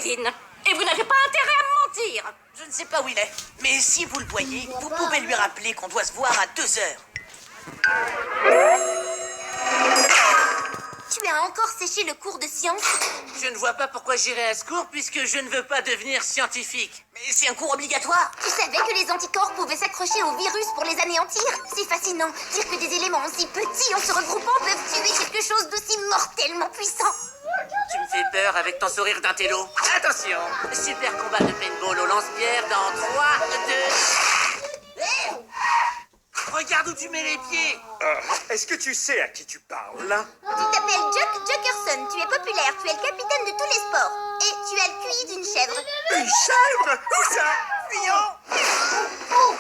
Kevin. Et vous n'avez pas intérêt à me mentir. Je ne sais pas où il est, mais si vous le voyez, vous pouvez lui rappeler qu'on doit se voir à 2 heures. Tu as encore séché le cours de science? Je ne vois pas pourquoi j'irai à ce cours puisque je ne veux pas devenir scientifique. Mais c'est un cours obligatoire. Tu savais que les anticorps pouvaient s'accrocher au virus pour les anéantir? C'est fascinant. Dire que des éléments aussi petits en se regroupant peuvent tuer quelque chose d'aussi mortellement puissant. Tu me fais peur avec ton sourire d'intello. Attention, super combat de paintball au lance-pierre dans 3, 2... Hey, regarde où tu mets les pieds. Est-ce que tu sais à qui tu parles, là? Tu t'appelles Jock Jockerson, tu es populaire, tu es le capitaine de tous les sports. Et tu as le QI d'une chèvre. Une chèvre? Où ça? Oh.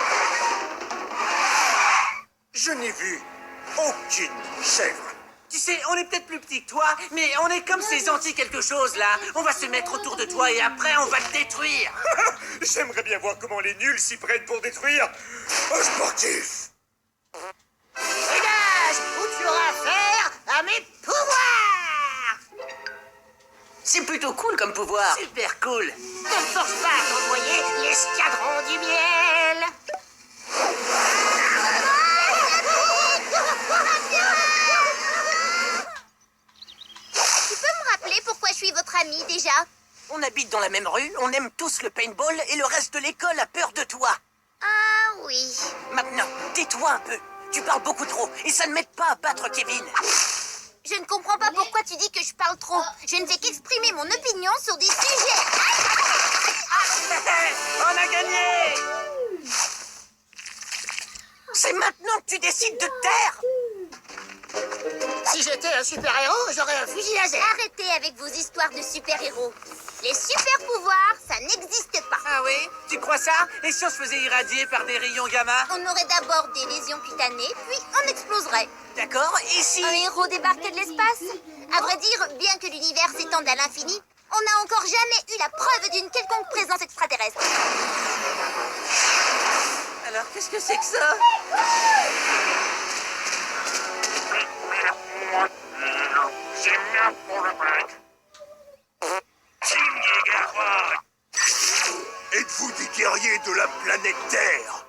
Je n'ai vu aucune chèvre. Tu sais, on est peut-être plus petit que toi, mais on est comme ces anti-quelque-chose, là. On va se mettre autour de toi et après, on va te détruire. J'aimerais bien voir comment les nuls s'y prennent pour détruire un sportif. Dégage, ou tu auras affaire à mes pouvoirs. C'est plutôt cool comme pouvoir. Super cool. Ne me force pas à t'envoyer l'escadron du miel. Tu peux me rappeler pourquoi je suis votre amie déjà? On habite dans la même rue, on aime tous le paintball et le reste de l'école a peur de toi. Ah oui. Maintenant, tais-toi un peu. Tu parles beaucoup trop et ça ne m'aide pas à battre Kevin. Je ne comprends pas pourquoi tu dis que je parle trop. Je ne fais qu'exprimer mon opinion sur des sujets. On a gagné! C'est maintenant que tu décides de te taire! Si j'étais un super-héros, j'aurais un fusil laser. Arrêtez avec vos histoires de super-héros. Les super-pouvoirs, ça n'existe pas. Ah oui? Tu crois ça? Et si on se faisait irradier par des rayons gamma? On aurait d'abord des lésions cutanées, puis on exploserait. D'accord? Et si... Un héros débarqué de l'espace? À vrai dire, bien que l'univers s'étende à l'infini, on n'a encore jamais eu la preuve d'une quelconque présence extraterrestre. Alors, qu'est-ce que c'est que ça? Êtes-vous des guerriers de la planète Terre?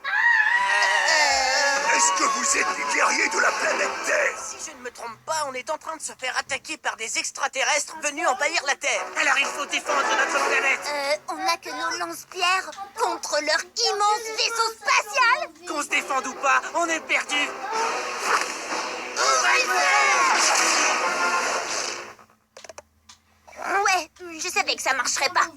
Est-ce que vous êtes des guerriers de la planète Terre? Si je ne me trompe pas, on est en train de se faire attaquer par des extraterrestres venus envahir la Terre. Alors il faut défendre notre planète. On n'a que nos lance-pierres contre leur immense vaisseau spatial. Qu'on se défende ou pas, on est perdus. Ouais, je savais que ça marcherait pas.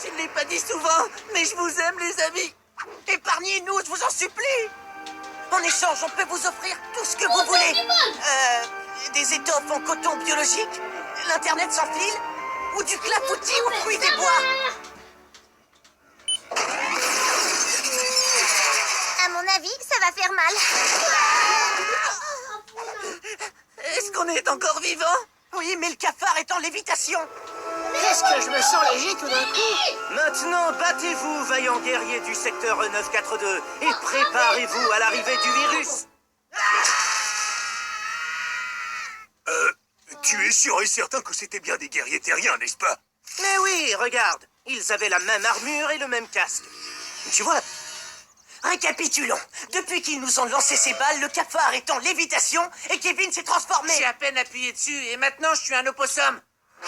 Je ne l'ai pas dit souvent, mais je vous aime les amis. Épargnez-nous, je vous en supplie. En échange, on peut vous offrir tout ce que vous voulez. Des étoffes en coton biologique, l'internet sans fil, ou du clafoutis aux fruits des bois. À mon avis, ça va faire mal. Est-ce qu'on est encore vivant? Oui, mais le cafard est en lévitation. Qu'est-ce que je me sens léger tout d'un coup? Maintenant, battez-vous, vaillants guerriers du secteur 942, et préparez-vous à l'arrivée du virus. Tu es sûr et certain que c'était bien des guerriers terriens, n'est-ce pas? Mais oui, regarde, ils avaient la même armure et le même casque. Tu vois? Récapitulons. Depuis qu'ils nous ont lancé ces balles, le cafard est en lévitation et Kevin s'est transformé. J'ai à peine appuyé dessus et maintenant je suis un opossum.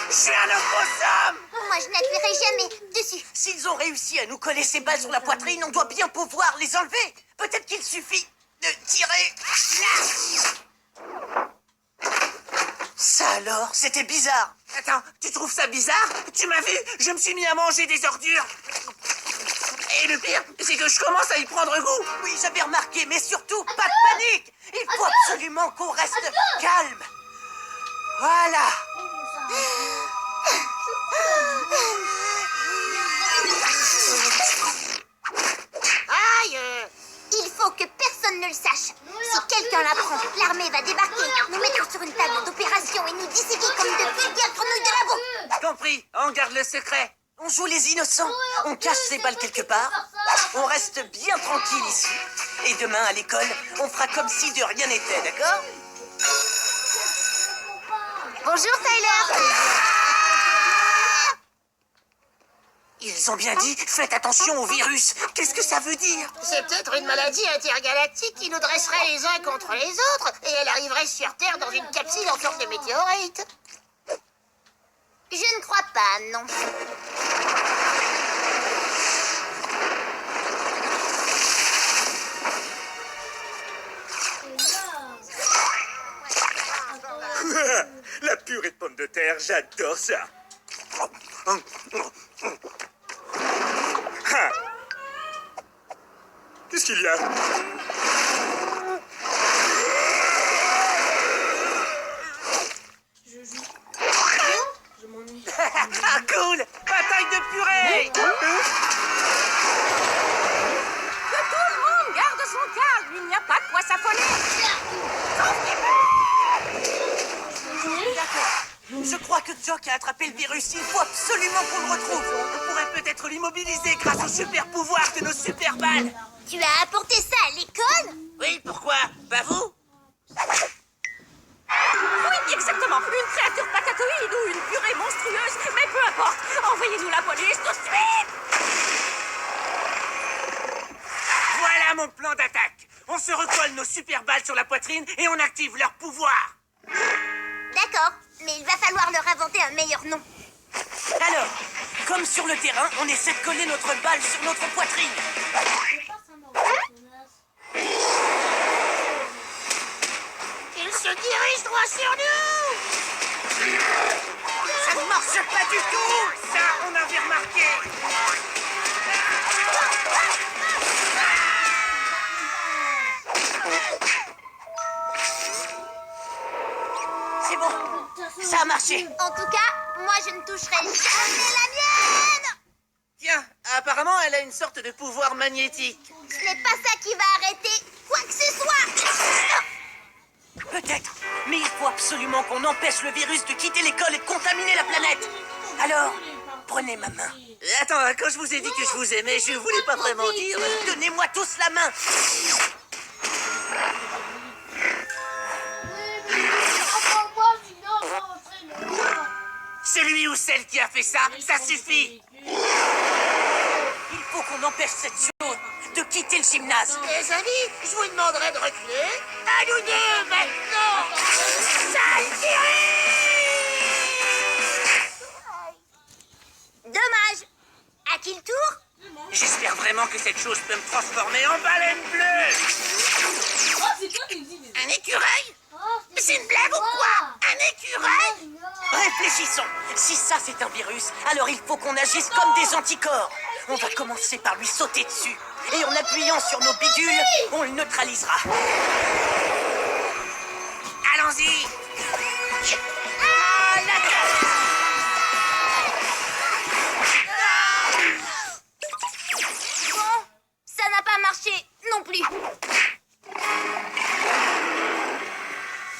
Je suis un opossum! Moi, je n'appuierai jamais dessus. S'ils ont réussi à nous coller ces balles sur la poitrine, on doit bien pouvoir les enlever. Peut-être qu'il suffit de tirer. Ça alors, c'était bizarre. Attends, tu trouves ça bizarre? Tu m'as vu? Je me suis mis à manger des ordures. Et le pire, c'est que je commence à y prendre goût. Oui, j'avais remarqué, mais surtout, pas de panique. Il faut absolument qu'on reste calme. Voilà. Aïe! Il faut que personne ne le sache. Si quelqu'un l'apprend, l'armée va débarquer, nous mettre sur une table d'opération et nous disséquer comme de vulgaires grenouilles de labo. Compris, on garde le secret. On joue les innocents. On cache ces balles quelque part. On reste bien tranquille ici. Et demain, à l'école, on fera comme si de rien n'était, d'accord? Bonjour, Tyler. Ils ont bien dit, faites attention au virus. Qu'est-ce que ça veut dire? C'est peut-être une maladie intergalactique qui nous dresserait les uns contre les autres et elle arriverait sur Terre dans une capsule en forme de météorite. Je ne crois pas, non. La purée de pommes de terre, j'adore ça. Ah. Qu'est-ce qu'il y a? Ah, cool! Bataille de purée! Que tout le monde garde son calme, il n'y a pas de quoi s'affoler. Je crois que Jock a attrapé le virus. Il faut absolument qu'on le retrouve. On pourrait peut-être l'immobiliser grâce au super pouvoir de nos super balles. Tu as apporté ça à l'école? Oui, pourquoi? Pas vous? Oui, exactement, une créature patatoïde ou une purée monstrueuse, mais peu importe, envoyez-nous la police tout de suite. Voilà mon plan d'attaque. On se recolle nos super balles sur la poitrine et on active leur pouvoir. D'accord, mais il va falloir leur inventer un meilleur nom. Alors, comme sur le terrain, on essaie de coller notre balle sur notre poitrine. Il se dirige droit sur nous. Ça ne marche pas du tout. Ça, on avait remarqué. C'est bon, ça a marché. En tout cas, moi je ne toucherai jamais la mienne. Tiens, apparemment, elle a une sorte de pouvoir magnétique. Ce n'est pas ça qui va arrêter quoi que ce soit. Peut-être, mais il faut absolument qu'on empêche le virus de quitter l'école et de contaminer la planète. Alors, prenez ma main. Attends, quand je vous ai dit que je vous aimais, je voulais pas vraiment dire. Donnez-moi tous la main. Celui ou celle qui a fait ça, ça suffit. Il faut qu'on empêche cette chose de quitter le gymnase. Les amis, je vous demanderai de reculer. À nous deux, maintenant. Sale Dommage. À qui le tour? J'espère vraiment que cette chose peut me transformer en baleine bleue. Un écureuil? Mais c'est une blague ou quoi? Un écureuil? Réfléchissons. Si ça c'est un virus, alors il faut qu'on agisse comme des anticorps. On va commencer par lui sauter dessus. Et en appuyant sur nos bidules, on le neutralisera. Allons-y. Ah, la Bon, ça n'a pas marché non plus.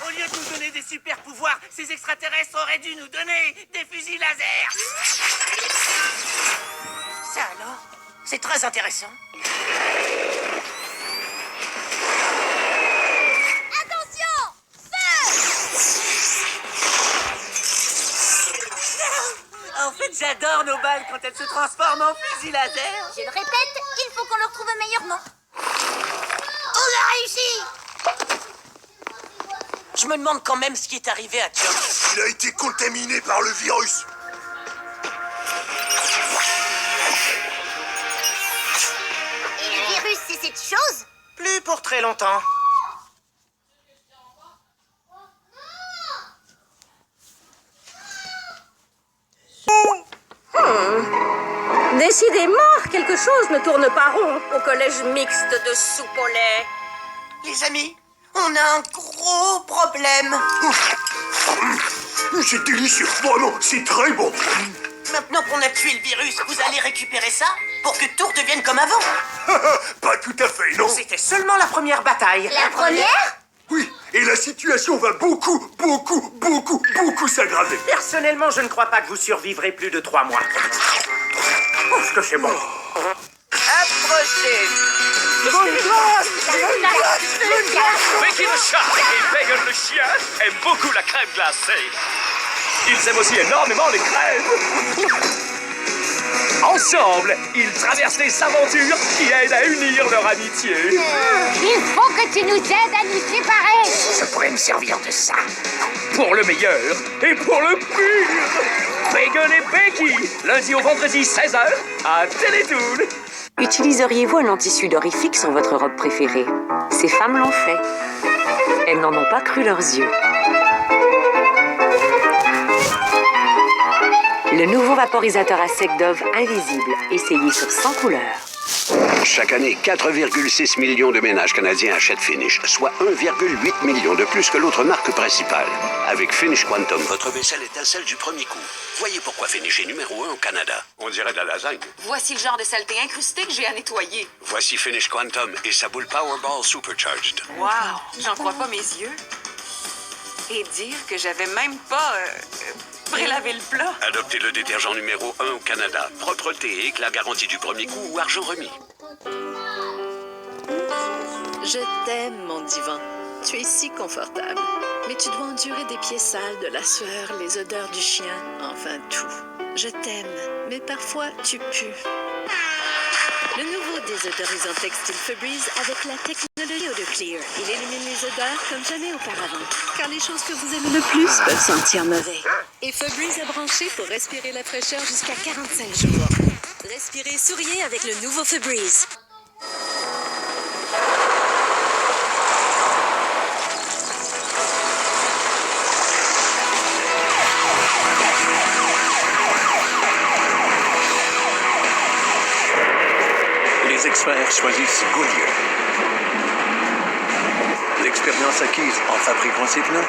Au lieu de nous donner des super pouvoirs, ces extraterrestres auraient dû nous donner des fusils laser. Ça alors, c'est très intéressant. Attention! Feu! En fait, j'adore nos balles quand elles se transforment en fusils laser. Je le répète, il faut qu'on leur trouve un meilleur nom. On a réussi. Je me demande quand même ce qui est arrivé à Chuck. Il a été contaminé par le virus. Et le virus, c'est cette chose? Plus pour très longtemps. Décidément, quelque chose ne tourne pas rond au collège mixte de soupe au lait. Les amis, on a un gros problème. C'est délicieux. Vraiment, c'est très bon. Maintenant qu'on a tué le virus, vous allez récupérer ça pour que tout redevienne comme avant. Pas tout à fait, non? C'était seulement la première bataille. La première? Oui, et la situation va beaucoup s'aggraver. Personnellement, je ne crois pas que vous survivrez plus de 3 mois. Parce que c'est bon. Approchez. Becky le chat et Bacon le chien aiment beaucoup la crème glacée. Ils aiment aussi énormément les crêpes. Ensemble, ils traversent des aventures qui aident à unir leur amitié. Il faut que tu nous aides à nous séparer. Je pourrais me servir de ça. Pour le meilleur et pour le pire. Bacon et Becky, lundi au vendredi 16h à Télétoon. Utiliseriez-vous un anti-sudorifique sur votre robe préférée? Ces femmes l'ont fait. Elles n'en ont pas cru leurs yeux. Le nouveau vaporisateur à sec Dove Invisible, essayé sur 100 couleurs. Chaque année, 4,6 millions de ménages canadiens achètent Finish, soit 1,8 million de plus que l'autre marque principale. Avec Finish Quantum, votre vaisselle étincelle du premier coup. Voyez pourquoi Finish est numéro 1 au Canada. On dirait de la lasagne. Voici le genre de saleté incrustée que j'ai à nettoyer. Voici Finish Quantum et sa boule Powerball Supercharged. Wow, j'en crois pas mes yeux. Et dire que j'avais même pas prélavé le plat. Adoptez le détergent numéro 1 au Canada. Propreté et éclat garantie du premier coup ou argent remis. Je t'aime, mon divan. Tu es si confortable. Mais tu dois endurer des pieds sales, de la sueur, les odeurs du chien, enfin tout. Je t'aime, mais parfois tu pues. Le nouveau désodorisant textile Febreze avec la technologie Eau de Clear. Il élimine les odeurs comme jamais auparavant. Car les choses que vous aimez le plus peuvent sentir mauvais. Et Febreze est branché pour respirer la fraîcheur jusqu'à 45 jours. Respirez, souriez avec le nouveau Febreze. Les experts choisissent Goodyear. L'expérience acquise en fabriquant ces pneus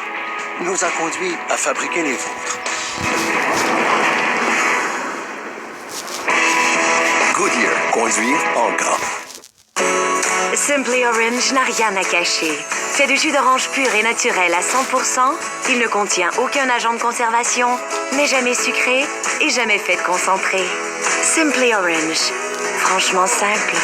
nous a conduit à fabriquer les vôtres. Goodyear, conduire en grand. Simply Orange n'a rien à cacher. Fait de jus d'orange pur et naturel à 100%, il ne contient aucun agent de conservation, n'est jamais sucré et jamais fait de concentré. Simply Orange. Franchement simple.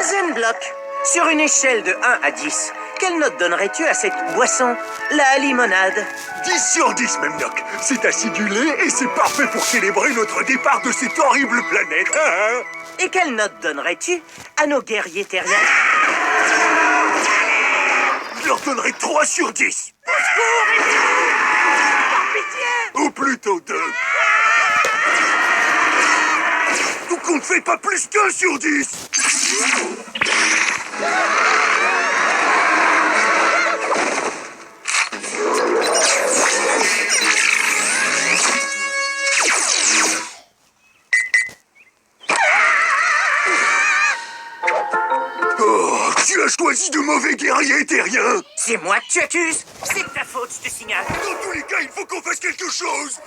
Zenblock, sur une échelle de 1 à 10, quelle note donnerais-tu à cette boisson, la limonade? 10 sur 10, Memnock. C'est acidulé et c'est parfait pour célébrer notre départ de cette horrible planète. Hein? Et quelle note donnerais-tu à nos guerriers terriens? Je leur donnerai 3 sur 10. Ou plutôt 2. Donc on ne fait pas plus qu'un sur 10. Oh, tu as choisi de mauvais guerriers terriens. C'est moi que tu accuses? C'est de ta faute, je te signale. Dans tous les cas, il faut qu'on fasse quelque chose.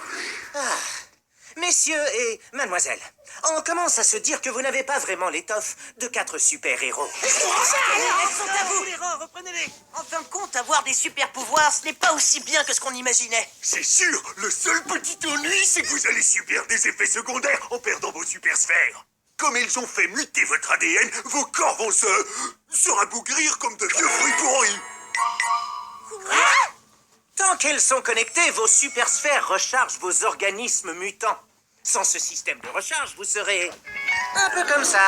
Messieurs et mademoiselles, on commence à se dire que vous n'avez pas vraiment l'étoffe de 4 super-héros. Elles sont à vous, les rangs, reprenez-les. En fin de compte, avoir des super-pouvoirs, ce n'est pas aussi bien que ce qu'on imaginait. C'est sûr, le seul petit ennui, c'est que vous allez subir des effets secondaires en perdant vos super-sphères. Comme ils ont fait muter votre ADN, vos corps vont se rabougrir comme de vieux fruits pourris. Tant qu'elles sont connectées, vos super-sphères rechargent vos organismes mutants. Sans ce système de recharge, vous serez un peu comme ça.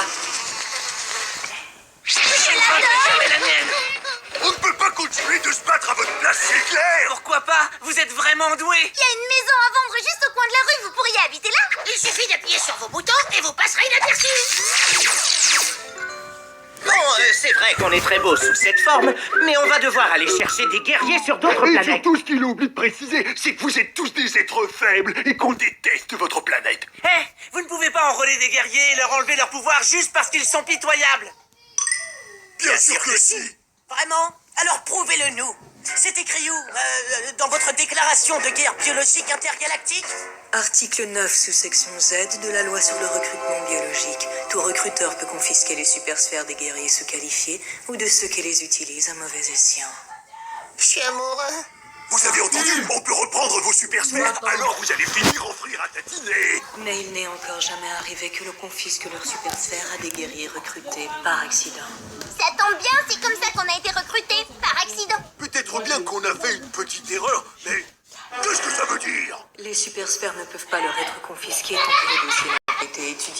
On ne peut pas continuer de se battre à votre place, c'est clair. Pourquoi pas? Vous êtes vraiment doués. Il y a une maison à vendre juste au coin de la rue, vous pourriez habiter là? Il suffit d'appuyer sur vos boutons et vous passerez inaperçus. Bon, c'est vrai qu'on est très beau sous cette forme, mais on va devoir aller chercher des guerriers sur d'autres Et planètes. surtout, ce qu'il oublie de préciser, c'est que vous êtes tous des êtres faibles et qu'on déteste votre planète. Vous ne pouvez pas enrôler des guerriers et leur enlever leur pouvoir juste parce qu'ils sont pitoyables. Bien sûr que si. Vraiment? Alors prouvez-le nous. C'est écrit où? Dans votre déclaration de guerre biologique intergalactique? Article 9, sous-section Z de la loi sur le recrutement biologique. Tout recruteur peut confisquer les supersphères des guerriers sous-qualifiés ou de ceux qui les utilisent à mauvais escient. Je suis amoureux. Vous avez entendu? On peut reprendre vos super-sphères, alors vous allez finir en frire à tatiner. Mais il n'est encore jamais arrivé que l'on confisque leur supersphère à des guerriers recrutés par accident. Ça tombe bien, c'est comme ça qu'on a été recrutés, par accident. Peut-être bien qu'on a fait une petite erreur, mais Les supersphères ne peuvent pas leur être confisquées tant que le dossier n'a pas été étudié